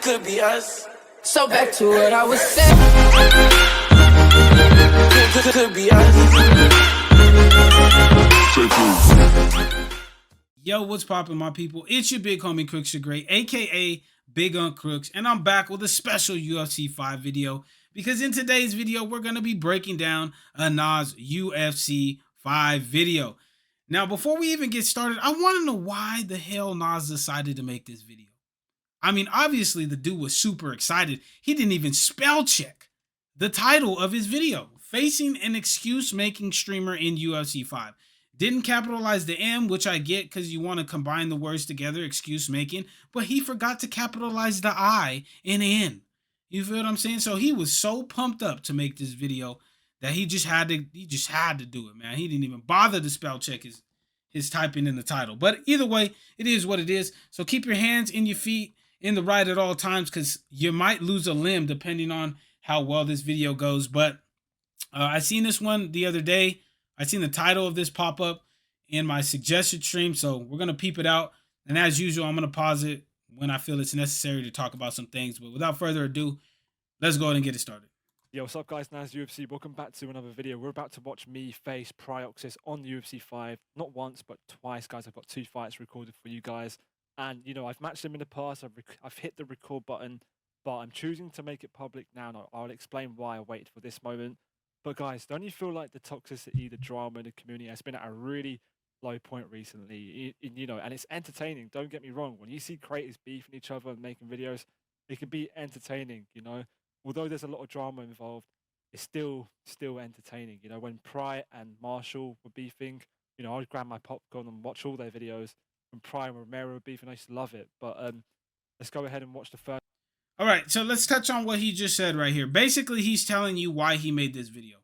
could be us. So back to what I was saying. Could be us. Yo, what's poppin', my people? It's your big homie Crooks the Great, aka Big Un Crooks, and I'm back with a special UFC 5 video because in today's video we're gonna be breaking down a Nas UFC 5 video. Now, before we even get started, I want to know why the hell Nas decided to make this video. I mean, obviously the dude was super excited. He didn't even spell check the title of his video, facing an excuse-making streamer in UFC 5. Didn't capitalize the M, which I get because you want to combine the words together, excuse making, but he forgot to capitalize the I and N. You feel what I'm saying? So he was so pumped up to make this video that he just had to do it, man. He didn't even bother to spell check his typing in the title. But either way, it is what it is. So keep your hands and your feet in the right at all times because you might lose a limb depending on how well this video goes. But I seen this one the other day. I seen the title of this pop up in my suggested stream, so we're going to peep it out. And as usual, I'm going to pause it when I feel it's necessary to talk about some things. But without further ado, let's go ahead and get it started. Yo, what's up guys, Nas UFC, welcome back to another video. We're about to watch me face Prioxis on UFC 5, not once, but twice, guys. I've got 2 fights recorded for you guys. And, you know, I've matched him in the past, I've hit the record button, but I'm choosing to make it public now, and I'll explain why I waited for this moment. But guys, don't you feel like the toxicity, the drama in the community has been at a really low point recently? You know, and it's entertaining, don't get me wrong. When you see creators beefing each other and making videos, it can be entertaining, you know. Although there's a lot of drama involved, it's still entertaining. You know, when Pry and Marshall were beefing, you know, I'd grab my popcorn and watch all their videos. When Pry and Romero were beefing, I used to love it. But let's go ahead and watch the first. All right, so let's touch on what he just said right here. Basically, he's telling you why he made this video.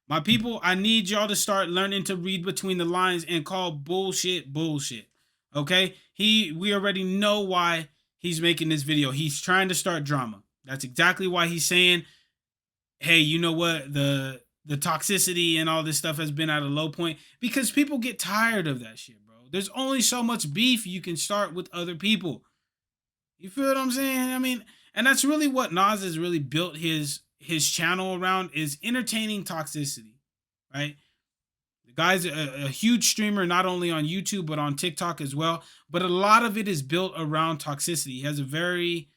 My people, I need y'all to start learning to read between the lines and call bullshit bullshit. Okay? We already know why he's making this video. He's trying to start drama. That's exactly why he's saying, hey, you know what? The toxicity and all this stuff has been at a low point because people get tired of that shit, bro. There's only so much beef you can start with other people. You feel what I'm saying? I mean, and that's really what Nas has really built his channel around, is entertaining toxicity, right? The guy's a huge streamer, not only on YouTube, but on TikTok as well. But a lot of it is built around toxicity. He has a very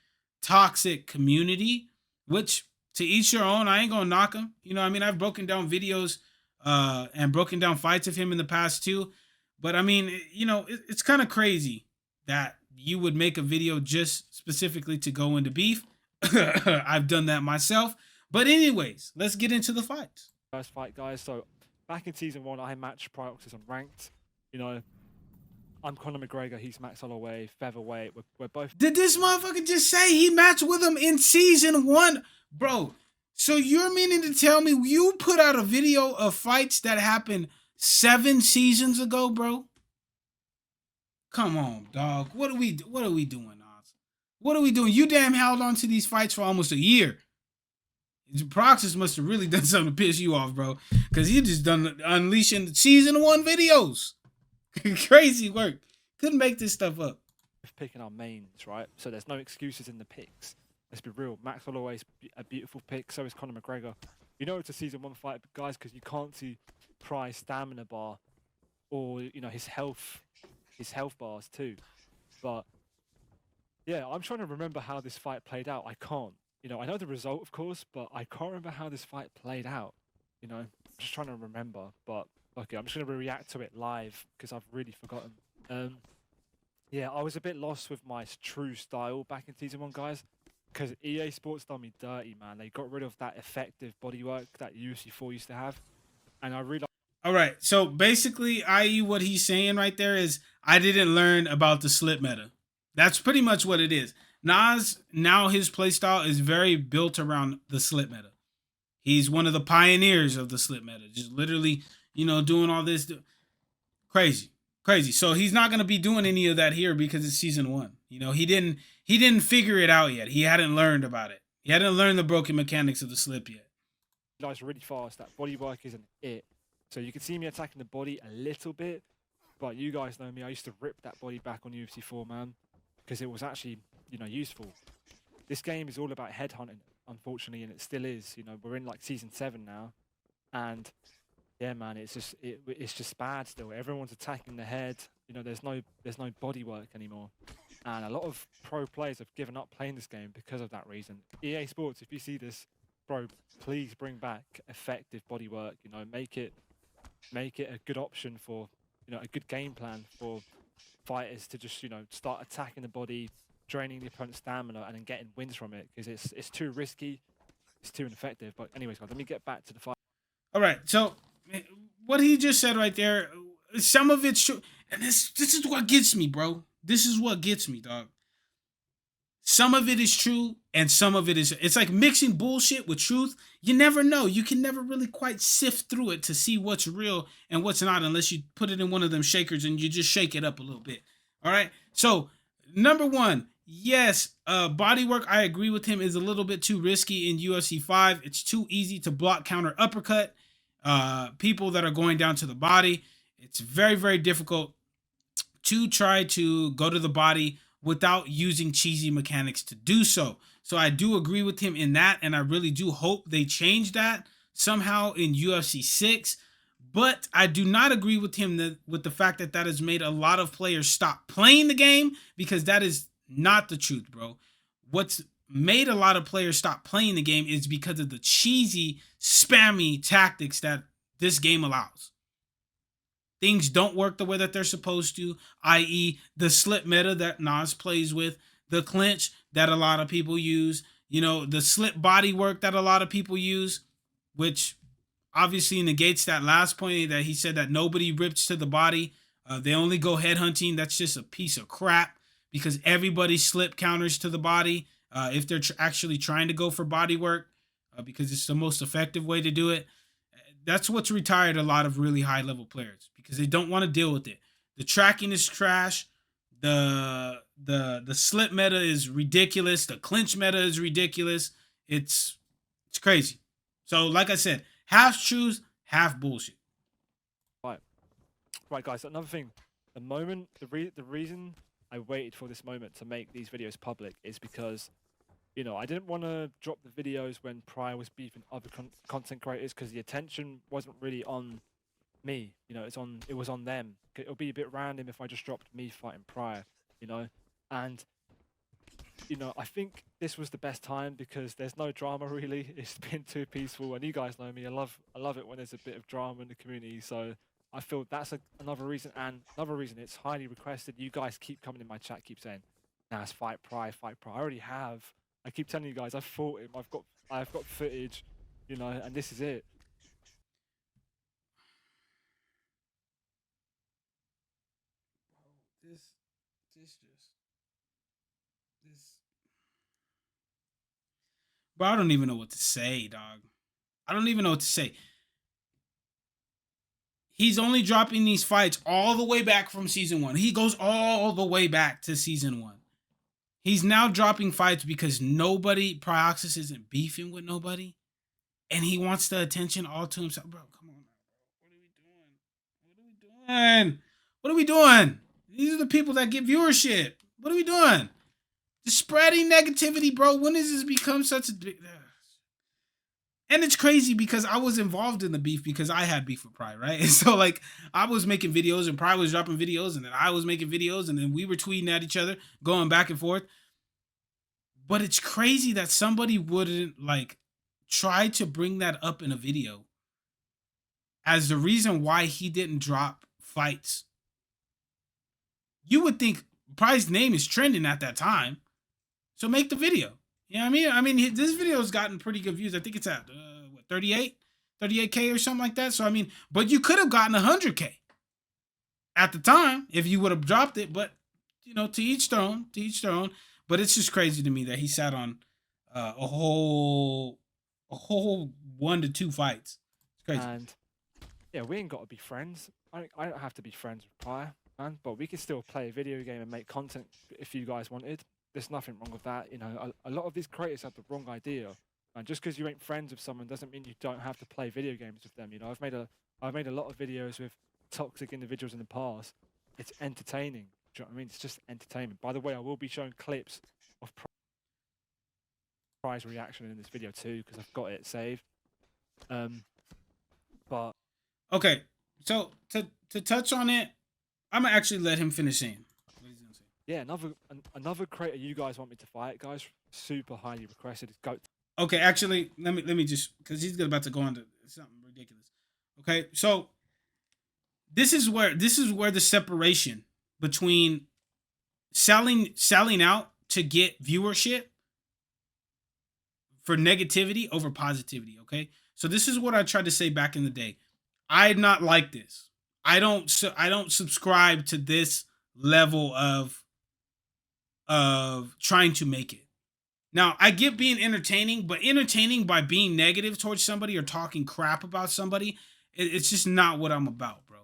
toxic community, which to each your own. I ain't gonna knock him. You know, I mean, I've broken down videos and broken down fights of him in the past too. But I mean, you know, it's kind of crazy that you would make a video just specifically to go into beef. I've done that myself. But anyways, let's get into the fights. First fight, guys. So back in season 1, I matched Prioxis on ranked. You know, I'm Conor McGregor, he's Max Holloway, featherweight. We're both. Did this motherfucker just say he matched with him in season 1? Bro, so you're meaning to tell me you put out a video of fights that happened 7 seasons ago, bro? Come on, dog. What are we doing, Nas? What are we doing? You damn held on to these fights for almost a year. Prioxis must have really done something to piss you off, bro. Because you just done unleashing season 1 videos. Crazy work. Couldn't make this stuff up. Picking our mains, right? So there's no excuses in the picks. Let's be real. Max Holloway's a beautiful pick. So is Conor McGregor. You know it's a season 1 fight, guys, because you can't see Pry's stamina bar or, you know, his health bars too. But yeah, I'm trying to remember how this fight played out. I can't. You know, I know the result, of course, but I can't remember how this fight played out. You know, I'm just trying to remember. But okay, I'm just going to react to it live because I've really forgotten. Yeah, I was a bit lost with my true style back in season 1, guys, because EA Sports done me dirty, man. They got rid of that effective bodywork that UFC 4 used to have, and I realized. All right, so basically, i.e. what he's saying right there is, I didn't learn about the slip meta. That's pretty much what it is. Nas, now his playstyle is very built around the slip meta. He's one of the pioneers of the slip meta. Just literally, you know, doing all this. Crazy. So he's not going to be doing any of that here because it's season 1. You know, he didn't figure it out yet. He hadn't learned about it. He hadn't learned the broken mechanics of the slip yet. I realized really fast that bodywork isn't it. So you can see me attacking the body a little bit, but you guys know me. I used to rip that body back on UFC 4, man, because it was actually, you know, useful. this game is all about headhunting, unfortunately, and it still is. You know, we're in like season 7 now, and yeah, man, it's just bad still. Everyone's attacking the head. You know, there's no body work anymore, and a lot of pro players have given up playing this game because of that reason. EA Sports, if you see this, bro, please bring back effective body work. You know, make it a good option for, you know, a good game plan for fighters to just, you know, start attacking the body, draining the opponent's stamina, and then getting wins from it, because it's too risky, it's too ineffective. But anyways, guys, let me get back to the fight. All right, so what he just said right there, some of it's true, and this is what gets me, bro. This is what gets me, dog. Some of it is true, and some of it is. It's like mixing bullshit with truth. You never know. You can never really quite sift through it to see what's real and what's not, unless you put it in one of them shakers and you just shake it up a little bit. All right. So number one, yes, body work. I agree with him, is a little bit too risky in UFC 5. It's too easy to block, counter, uppercut people that are going down to the body. It's very, very difficult to try to go to the body without using cheesy mechanics to do so. So I do agree with him in that, and I really do hope they change that somehow in UFC 6. But I do not agree with him with the fact that that has made a lot of players stop playing the game, because that is not the truth, bro. What's made a lot of players stop playing the game is because of the cheesy, spammy tactics that this game allows. Things don't work the way that they're supposed to, i.e. the slip meta that Nas plays with, the clinch that a lot of people use, you know, the slip body work that a lot of people use, which obviously negates that last point that he said that nobody rips to the body. They only go head hunting. That's just a piece of crap, because everybody slip counters to the body if they're actually trying to go for body work, because it's the most effective way to do it. That's what's retired a lot of really high level players, because they don't want to deal with it. The tracking is trash. The slip meta is ridiculous. The clinch meta is ridiculous. It's crazy. So like I said, half truth, half bullshit. Right, guys. Another thing, the reason I waited for this moment to make these videos public is because, you know, I didn't want to drop the videos when Pryor was beefing other content creators, because the attention wasn't really on me. You know, it was on them. It'll be a bit random if I just dropped me fighting Pryor, you know. And, you know, I think this was the best time because there's no drama really. It's been too peaceful, and you guys know me. I love it when there's a bit of drama in the community. So I feel that's another reason, and another reason it's highly requested. You guys keep coming in my chat, keep saying, "Nah, it's fight Pryor, fight Pryor." I already have. I keep telling you guys, I've fought him. I've got footage, you know, and this is it. Bro, I don't even know what to say, dog. I don't even know what to say. He's only dropping these fights all the way back from season 1. He goes all the way back to season 1. He's now dropping fights because Prioxis isn't beefing with nobody, and he wants the attention all to himself. Bro, come on, bro. What are we doing? These are the people that get viewership. What are we doing? Just spreading negativity, bro. When does this become such a big... And it's crazy because I was involved in the beef because I had beef with Pryor, right? And so, like, I was making videos and Pryor was dropping videos, and then I was making videos, and then we were tweeting at each other, going back and forth. But it's crazy that somebody wouldn't, like, try to bring that up in a video as the reason why he didn't drop fights. You would think Pryor's name is trending at that time, so make the video. You know what I mean? I mean, this video has gotten pretty good views. I think it's at, 38K or something like that. So, I mean, but you could have gotten 100K at the time if you would have dropped it. But, you know, to each their own, But it's just crazy to me that he sat on a whole 1 to 2 fights. It's crazy. And, yeah, we ain't got to be friends. I don't have to be friends with Pryor, man. But we could still play a video game and make content if you guys wanted. There's nothing wrong with that. You know, a lot of these creators have the wrong idea. And just because you ain't friends with someone doesn't mean you don't have to play video games with them. You know, I've made a lot of videos with toxic individuals in the past. It's entertaining. Do you know what I mean? It's just entertainment. By the way, I will be showing clips of surprise reaction in this video too, because I've got it saved. But Okay, so to touch on it, I'm gonna actually let him finish saying what he's gonna say. yeah, another creator you guys want me to fight, guys, super highly requested is Goat. Okay, actually, let me just, because he's about to go on to something ridiculous. Okay, so this is where the separation between selling out to get viewership for negativity over positivity. Okay, so this is what I tried to say back in the day. I not like this. I don't subscribe to this level of trying to make it. Now, I get being entertaining, but entertaining by being negative towards somebody or talking crap about somebody, it's just not what I'm about, bro.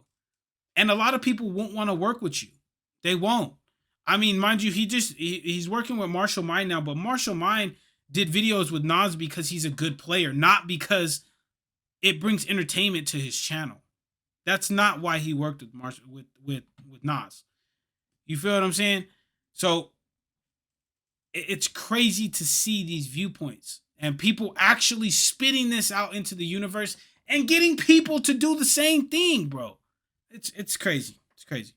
And a lot of people won't want to work with you. They won't. I mean, mind you, he's working with Marshall Mind now, but Marshall Mind did videos with Nas because he's a good player, not because it brings entertainment to his channel. That's not why he worked with with Nas. You feel what I'm saying? So it's crazy to see these viewpoints and people actually spitting this out into the universe and getting people to do the same thing, bro. It's crazy. It's crazy.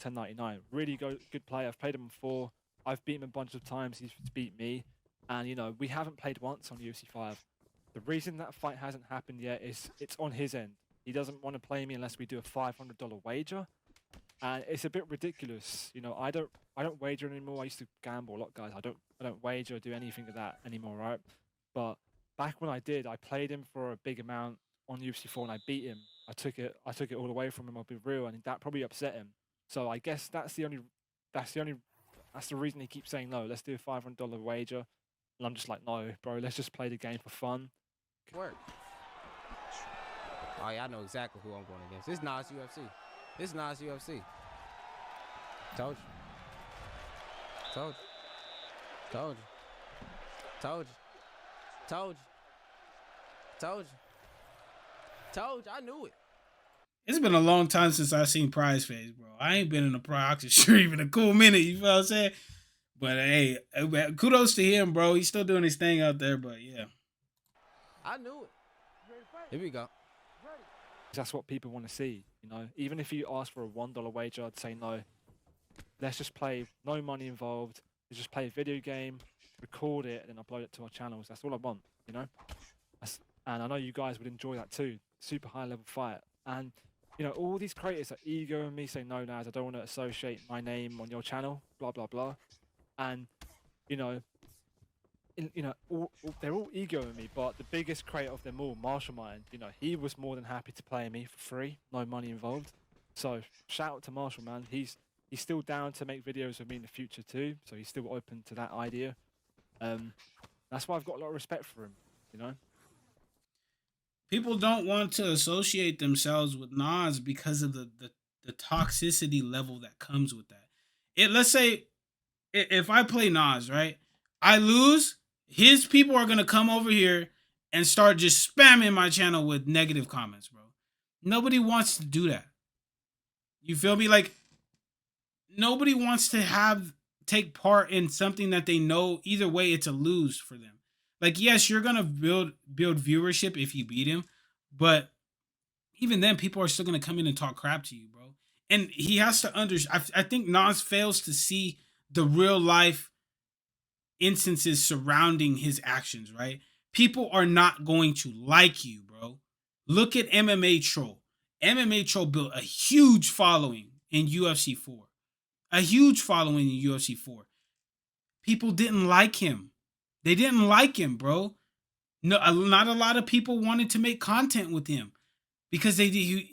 1099, really good player. I've played him before. I've beaten him a bunch of times. He's beat me, and you know we haven't played once on UFC 5. The reason that fight hasn't happened yet is it's on his end. He doesn't want to play me unless we do a $500 wager, and it's a bit ridiculous. You know, I don't wager anymore. I used to gamble a lot, guys. I don't wager or do anything of that anymore, right? But back when I did, I played him for a big amount on UFC 4 and I beat him. I took it all away from him. I'll be real, and that probably upset him. So I guess that's the reason he keeps saying no. Let's do a $500 wager, and I'm just like, no, bro. Let's just play the game for fun. Work. Oh yeah, I know exactly who I'm going against. This is Nas UFC. This is Nas UFC. Told you. Told you. Told you. Told you. Told you. Told you. Told you. I knew it. It's been a long time since I've seen Prize Face, bro. I ain't been in a Prize stream in a cool minute, you feel what I'm saying? But hey, kudos to him, bro. He's still doing his thing out there, but yeah. I knew it. Here we go. That's what people want to see, you know. Even if you ask for a $1 wager, I'd say no. Let's just play, no money involved. Let's just play a video game, record it, and then upload it to our channels. That's all I want, you know. And I know you guys would enjoy that too. Super high level fight. And you know, all these creators are egoing me, saying no, Naz, I don't want to associate my name on your channel, blah blah blah. And you know, they're all egoing me. But the biggest creator of them all, Marshall Mind, you know, he was more than happy to play me for free, no money involved. So shout out to Marshall, man. He's still down to make videos with me in the future too. So he's still open to that idea. That's why I've got a lot of respect for him, you know. People don't want to associate themselves with Nas because of the toxicity level that comes with that. Let's say if I play Nas, right? I lose, his people are gonna come over here and start just spamming my channel with negative comments, bro. Nobody wants to do that. You feel me? Like nobody wants to take part in something that they know either way it's a lose for them. Like, yes, you're gonna build viewership if you beat him, but even then, people are still gonna come in and talk crap to you, bro. And he has to understand. I think Nas fails to see the real life instances surrounding his actions. Right? People are not going to like you, bro. Look at MMA Troll. MMA Troll built a huge following in UFC 4. A huge following in UFC 4. People didn't like him. They didn't like him, bro. No, not a lot of people wanted to make content with him because he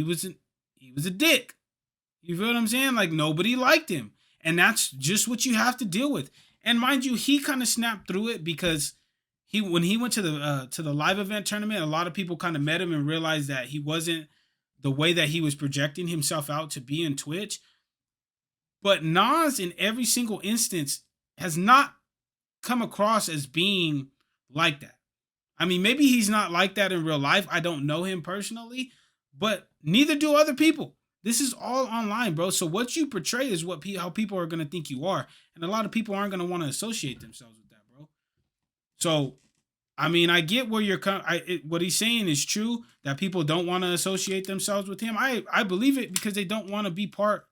was a dick. You feel what I'm saying? Like nobody liked him, and that's just what you have to deal with. And mind you, he kind of snapped through it because when he went to the live event tournament, a lot of people kind of met him and realized that he wasn't the way that he was projecting himself out to be in Twitch. But Nas, in every single instance, has not come across as being like that. I mean, maybe he's not like that in real life. I don't know him personally, but neither do other people. This is all online, bro. So what you portray is how people are going to think you are. And a lot of people aren't going to want to associate themselves with that, bro. So, I mean, I get where you're what he's saying is true, that people don't want to associate themselves with him. I believe it because they don't want to be part.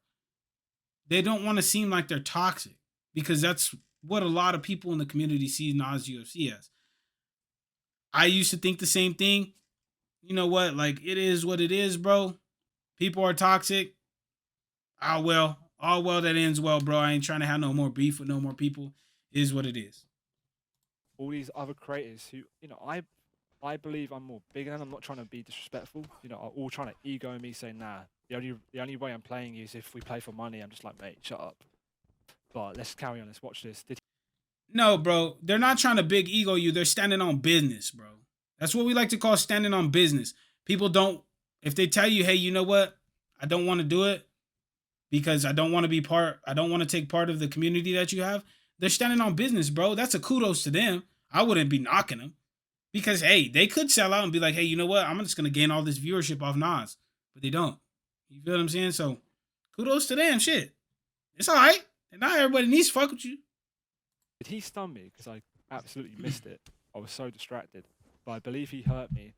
They don't want to seem like they're toxic, because that's what a lot of people in the community see Nas UFC as. I used to think the same thing. You know what? Like, it is what it is, bro. People are toxic. Ah, well, all well that ends well, bro. I ain't trying to have no more beef with no more people. It is what it is. All these other creators who, I believe I'm more bigger than. I'm not trying to be disrespectful. Are all trying to ego me, saying, nah, the only way I'm playing you is if we play for money. I'm just like, mate, shut up. But let's carry on. Let's watch this. No, bro. They're not trying to big ego you. They're standing on business, bro. That's what we like to call standing on business. People don't, if they tell you, hey, you know what? I don't want to do it because I don't want to take part of the community that you have. They're standing on business, bro. That's a kudos to them. I wouldn't be knocking them because, hey, they could sell out and be like, hey, you know what? I'm just going to gain all this viewership off Nas. But they don't. You feel what I'm saying? So kudos to them. Shit. It's all right. And not everybody needs to fuck with you. Did he stun me? Because I absolutely missed it. I was so distracted. But I believe he hurt me.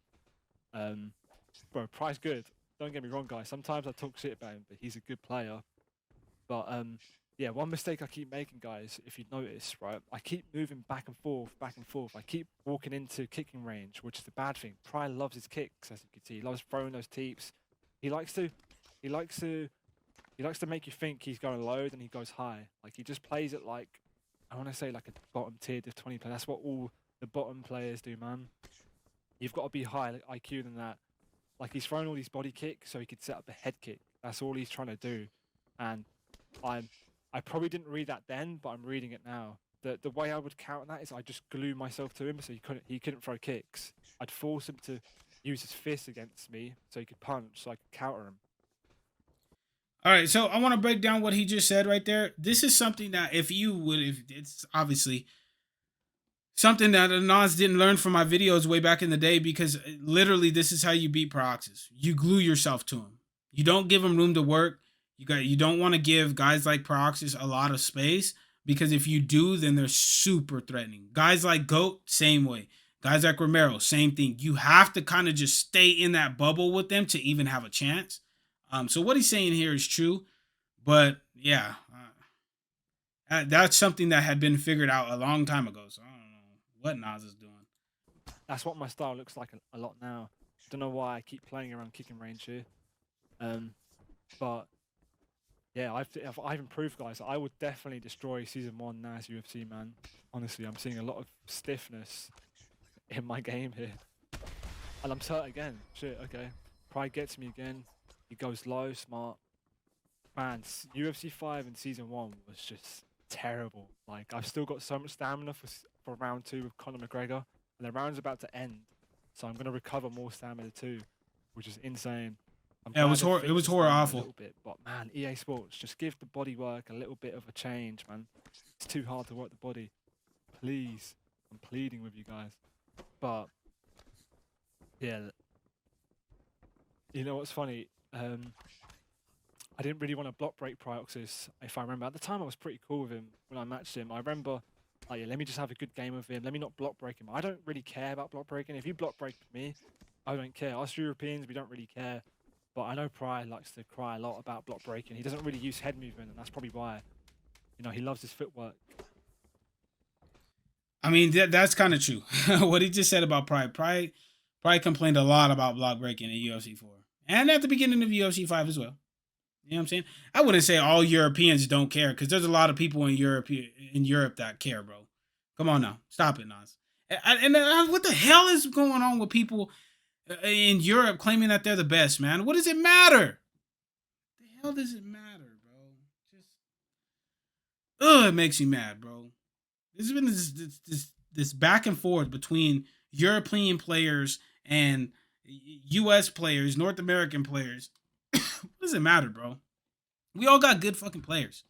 Bro, Price good. Don't get me wrong, guys. Sometimes I talk shit about him, but he's a good player. But yeah, one mistake I keep making, guys, if you notice, right? I keep moving back and forth, back and forth. I keep walking into kicking range, which is the bad thing. Pry loves his kicks, as you can see. He loves throwing those teeps. He likes to make you think he's going low, then he goes high. Like, he just plays it like, I want to say like a bottom tier Div 20 player. That's what all the bottom players do, man. You've got to be higher IQ than that. Like, he's throwing all these body kicks so he could set up a head kick. That's all he's trying to do. And I probably didn't read that then, but I'm reading it now. The way I would counter that is I just glue myself to him so he couldn't throw kicks. I'd force him to use his fist against me so he could punch, so I could counter him. All right, so I want to break down what he just said right there. This is something that if it's obviously something that Nas didn't learn from my videos way back in the day, because literally this is how you beat Proxys. You glue yourself to him. You don't give him room to work. You don't want to give guys like Proxys a lot of space, because if you do, then they're super threatening. Guys like GOAT, same way. Guys like Romero, same thing. You have to kind of just stay in that bubble with them to even have a chance. So what he's saying here is true, but yeah, that's something that had been figured out a long time ago. So I don't know what Nas is doing. That's what my style looks like a lot now. Don't know why I keep playing around kicking range here. But yeah, I've improved, guys. I would definitely destroy Season 1 Nas UFC, man. Honestly, I'm seeing a lot of stiffness in my game here. And I'm hurt again. Shit, okay. Pride gets me again. He goes low, smart. Man, UFC 5 in Season 1 was just terrible. Like, I've still got so much stamina for round 2 with Conor McGregor. And the round's about to end. So I'm going to recover more stamina too, which is insane. Yeah, it was horror awful. A little bit, but man, EA Sports, just give the body work a little bit of a change, man. It's too hard to work the body. Please, I'm pleading with you guys. But yeah, you know what's funny? I didn't really want to block break Prioxis, if I remember. At the time, I was pretty cool with him when I matched him. I remember, like, yeah, let me just have a good game with him. Let me not block break him. I don't really care about block breaking. If you block break me, I don't care. Us Europeans, we don't really care. But I know Pry likes to cry a lot about block breaking. He doesn't really use head movement, and that's probably why. You know, he loves his footwork. I mean, that's kind of true. What he just said about Pride. Pride complained a lot about block breaking in UFC 4. And at the beginning of UFC 5 as well. You know what I'm saying? I wouldn't say all Europeans don't care, because there's a lot of people in Europe that care, bro. Come on now. Stop it, Nas. And what the hell is going on with people in Europe claiming that they're the best, man? What does it matter? The hell does it matter, bro? It makes me mad, bro. There's been this back and forth between European players and U.S. players, North American players. What does it matter, bro? We all got good fucking players.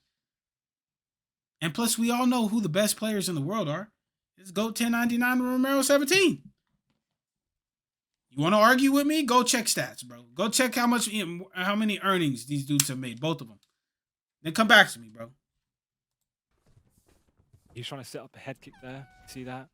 And plus, we all know who the best players in the world are. It's GOAT 1099 and Romero 17. You want to argue with me? Go check stats, bro. Go check how many earnings these dudes have made, both of them. Then come back to me, bro. He's trying to set up a head kick there. See that?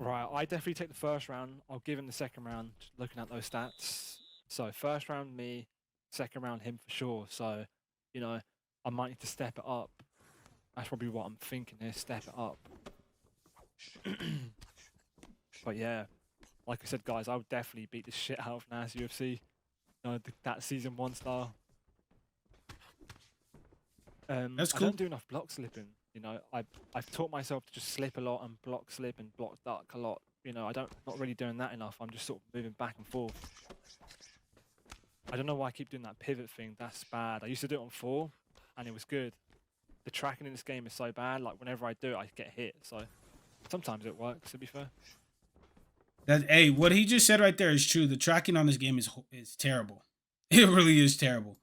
Right, I definitely take the first round. I'll give him the second round, just looking at those stats. So first round me, second round him for sure. So, you know, I might need to step it up. That's probably what I'm thinking here, step it up. But yeah, like I said, guys, I would definitely beat the shit out of Nas UFC. You know, that season 1 style. That's I cool. don't do enough block slipping. You know, I've taught myself to just slip a lot and block slip and block duck a lot. You know, not really doing that enough. I'm just sort of moving back and forth. I don't know why I keep doing that pivot thing. That's bad. I used to do it on 4, and it was good. The tracking in this game is so bad. Like whenever I do it, I get hit. So sometimes it works. To be fair. Hey, what he just said right there is true. The tracking on this game is terrible. It really is terrible.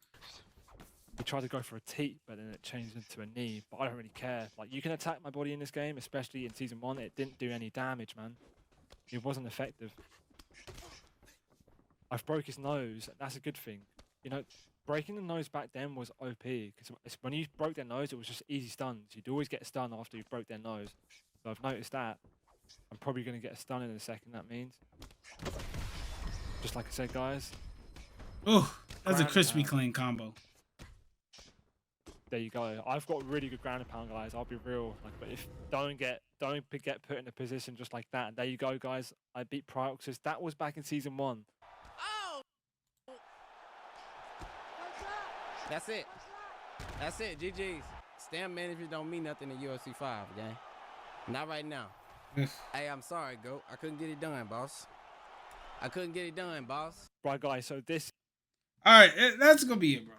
We tried to go for a teep, but then it changed into a knee. But I don't really care. Like, you can attack my body in this game, especially in Season 1. It didn't do any damage, man. It wasn't effective. I've broke his nose. That's a good thing. You know, breaking the nose back then was OP. Because when you broke their nose, it was just easy stuns. You'd always get a stun after you broke their nose. So I've noticed that. I'm probably going to get a stun in a second, that means. Just like I said, guys. Oh, that's a Ground crispy pound. clean combo. There you go. I've got really good ground and pound, guys. I'll be real. Like, but if don't get put in a position just like that. And there you go, guys. I beat Prioxis. That was back in Season 1. That's it. That's it. GG's. Stamp management don't mean nothing in UFC 5, gang. Not right now. Hey, I'm sorry, GOAT. I couldn't get it done, boss. I couldn't get it done, boss. Right, guys. So this. All right, that's gonna be it, bro.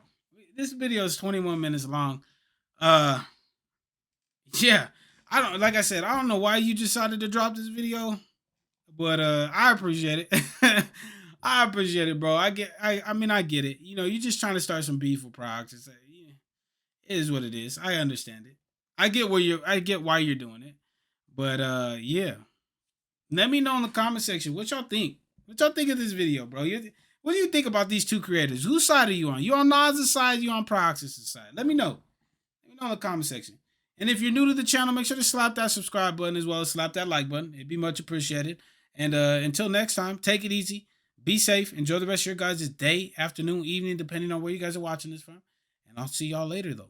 This video is 21 minutes long. Yeah, like I said, I don't know why you decided to drop this video, but I appreciate it. I appreciate it, bro. I mean, I get it. You know, you're just trying to start some beef with Prox. Yeah, it is what it is. I understand it. I get why you're doing it. But yeah. Let me know in the comment section what y'all think. What y'all think of this video, bro? What do you think about these two creators? Whose side are you on? You on Nas' side? You on Proxys' side? Let me know. Let me know in the comment section. And if you're new to the channel, make sure to slap that subscribe button as well as slap that like button. It'd be much appreciated. And until next time, take it easy. Be safe. Enjoy the rest of your guys' day, afternoon, evening, depending on where you guys are watching this from. And I'll see y'all later, though.